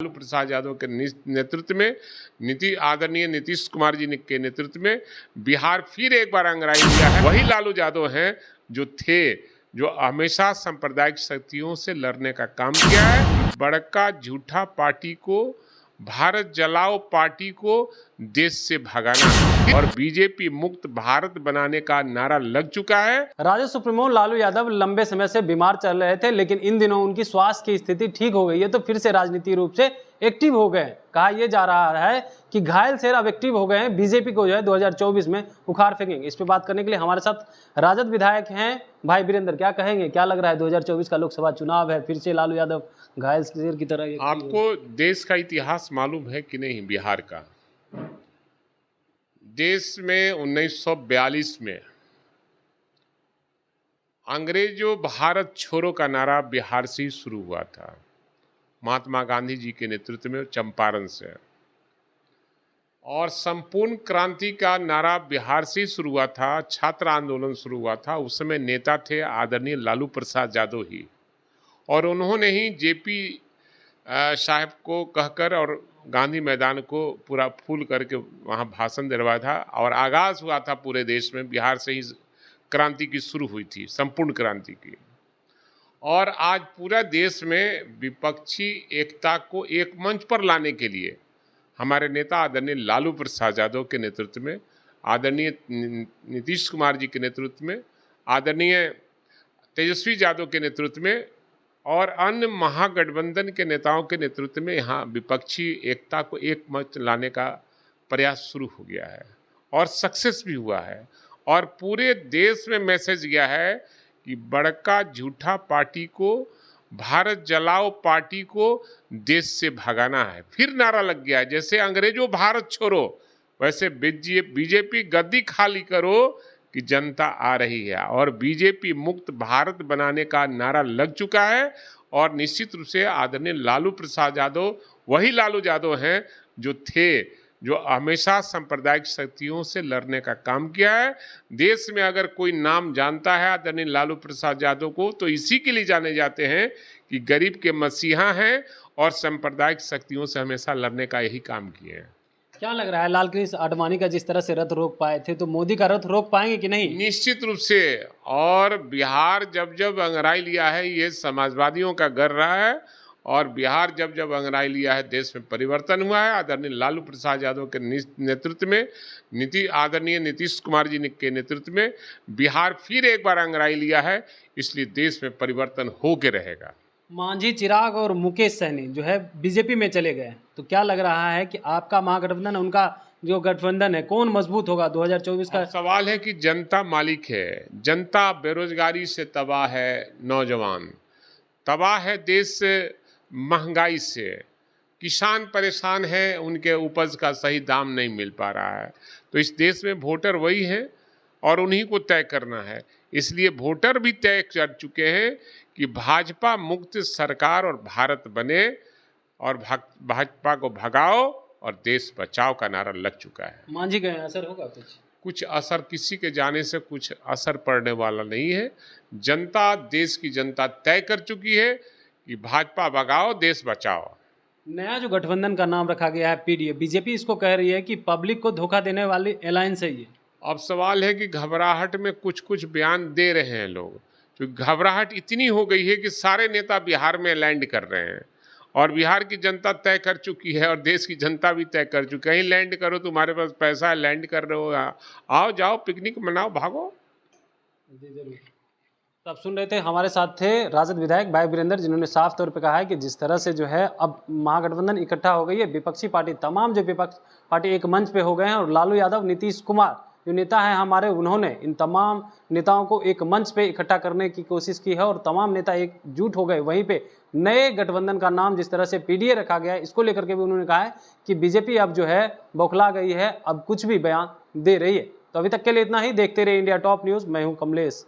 लालू प्रसाद यादव के नेतृत्व में आदरणीय नीतीश कुमार जी के नेतृत्व में बिहार फिर एक बार अंगराई लिया है। वही लालू यादव हैं जो हमेशा सांप्रदायिक शक्तियों से लड़ने का काम किया है। बड़का झूठा पार्टी को, भारत जलाओ पार्टी को देश से भगाना और बीजेपी मुक्त भारत बनाने का नारा लग चुका है। राजद सुप्रीमो लालू यादव लंबे समय से बीमार चल रहे थे, लेकिन इन दिनों उनकी स्वास्थ्य की स्थिति ठीक हो गई है, तो फिर से राजनीतिक रूप से एक्टिव हो गए। कहा यह जा रहा है कि घायल शेर अब एक्टिव हो गए हैं, बीजेपी को जो है 2024 में उखाड़ फेंकेंगे। इस पे बात करने के लिए हमारे साथ राजद विधायक हैं भाई वीरेंद्र। क्या कहेंगे, क्या लग रहा है 2024 का लोकसभा चुनाव है, फिर से लालू यादव घायल शेर की तरह? आपको देश का इतिहास मालूम है कि नहीं? बिहार का देश में 1942 में अंग्रेजों भारत छोड़ो का नारा बिहार से ही शुरू हुआ था, महात्मा गांधी जी के नेतृत्व में चंपारण से। और संपूर्ण क्रांति का नारा बिहार से ही शुरू हुआ था, छात्र आंदोलन शुरू हुआ था। उस समय नेता थे आदरणीय लालू प्रसाद यादव ही, और उन्होंने ही जेपी साहब को कहकर और गांधी मैदान को पूरा फूल करके वहाँ भाषण दिलवाया था। और आगाज हुआ था पूरे देश में, बिहार से ही क्रांति की शुरू हुई थी, संपूर्ण क्रांति की। और आज पूरा देश में विपक्षी एकता को एक मंच पर लाने के लिए हमारे नेता आदरणीय लालू प्रसाद यादव के नेतृत्व में, आदरणीय नीतीश कुमार जी के नेतृत्व में, आदरणीय तेजस्वी यादव के नेतृत्व में और अन्य महागठबंधन के नेताओं के नेतृत्व में यहाँ विपक्षी एकता को एक मंच लाने का प्रयास शुरू हो गया है और सक्सेस भी हुआ है। और पूरे देश में मैसेज गया है कि बड़का झूठा पार्टी को, भारत जलाओ पार्टी को देश से भगाना है। फिर नारा लग गया है, जैसे अंग्रेजों भारत छोड़ो, वैसे बीजेपी गद्दी खाली करो कि जनता आ रही है। और बीजेपी मुक्त भारत बनाने का नारा लग चुका है। और निश्चित रूप से आदरणीय लालू प्रसाद यादव वही लालू यादव हैं जो हमेशा सांप्रदायिक शक्तियों से लड़ने का काम किया है। देश में अगर कोई नाम जानता है आदरणीय लालू प्रसाद यादव को, तो इसी के लिए जाने जाते हैं कि गरीब के मसीहा हैं और सांप्रदायिक शक्तियों से हमेशा लड़ने का यही काम किए हैं। क्या लग रहा है, लालकृष्ण आडवाणी का जिस तरह से रथ रोक पाए थे, तो मोदी का रथ रोक पाएंगे कि नहीं? निश्चित रूप से। और बिहार जब अंगराई लिया है, ये समाजवादियों का घर रहा है। और बिहार जब अंगराई लिया है, देश में परिवर्तन हुआ है। आदरणीय लालू प्रसाद यादव के नेतृत्व में आदरणीय नीतीश कुमार जी के नेतृत्व में बिहार फिर एक बार अंगराई लिया है, इसलिए देश में परिवर्तन हो के रहेगा। मांझी चिराग और मुकेश सहनी जो है बीजेपी में चले गए, तो क्या लग रहा है कि आपका महागठबंधन, उनका जो गठबंधन है, कौन मजबूत होगा 2024 का? सवाल है कि जनता मालिक है। जनता बेरोजगारी से तबाह है, नौजवान तबाह है, देश महंगाई से, किसान परेशान है, उनके उपज का सही दाम नहीं मिल पा रहा है। तो इस देश में वोटर वही है और उन्हीं को तय करना है। इसलिए वोटर भी तय कर चुके हैं कि भाजपा मुक्त सरकार और भारत बने, और भाजपा को भगाओ और देश बचाओ का नारा लग चुका है। मांझी गए, असर होगा? कुछ असर, किसी के जाने से कुछ असर पड़ने वाला नहीं है। जनता, देश की जनता तय कर चुकी है कि भाजपा भगाओ, देश बचाओ। नया जो गठबंधन का नाम रखा गया है पीडीए, बीजेपी इसको कह रही है कि पब्लिक को धोखा देने वाली अलायंस है ये। अब सवाल है कि घबराहट में कुछ बयान दे रहे हैं लोग, तो घबराहट इतनी हो गई है कि सारे नेता बिहार में लैंड कर रहे हैं। और बिहार की जनता तय कर चुकी है और देश की जनता भी तय कर चुकी है। कहीं लैंड करो, तुम्हारे पास पैसा है, लैंड कर रहे हो, आओ जाओ, पिकनिक मनाओ, भागो। जी जरूर। तो आप सुन रहे थे, हमारे साथ थे राजद विधायक भाई वीरेंद्र, जिन्होंने साफ तौर पे कहा है कि जिस तरह से जो है अब महागठबंधन इकट्ठा हो गई है, विपक्षी पार्टी, तमाम जो विपक्ष पार्टी एक मंच पे हो गए हैं, और लालू यादव, नीतीश कुमार जो नेता हैं हमारे, उन्होंने इन तमाम नेताओं को एक मंच पे इकट्ठा करने की कोशिश की है और तमाम नेता एकजुट हो गए। वहीं पे नए गठबंधन का नाम जिस तरह से पीडीए रखा गया है, इसको लेकर के भी उन्होंने कहा है कि बीजेपी अब जो है बौखला गई है, अब कुछ भी बयान दे रही है। तो अभी तक के लिए इतना ही। देखते रहिए इंडिया टॉप न्यूज़। मैं हूँ कमलेश।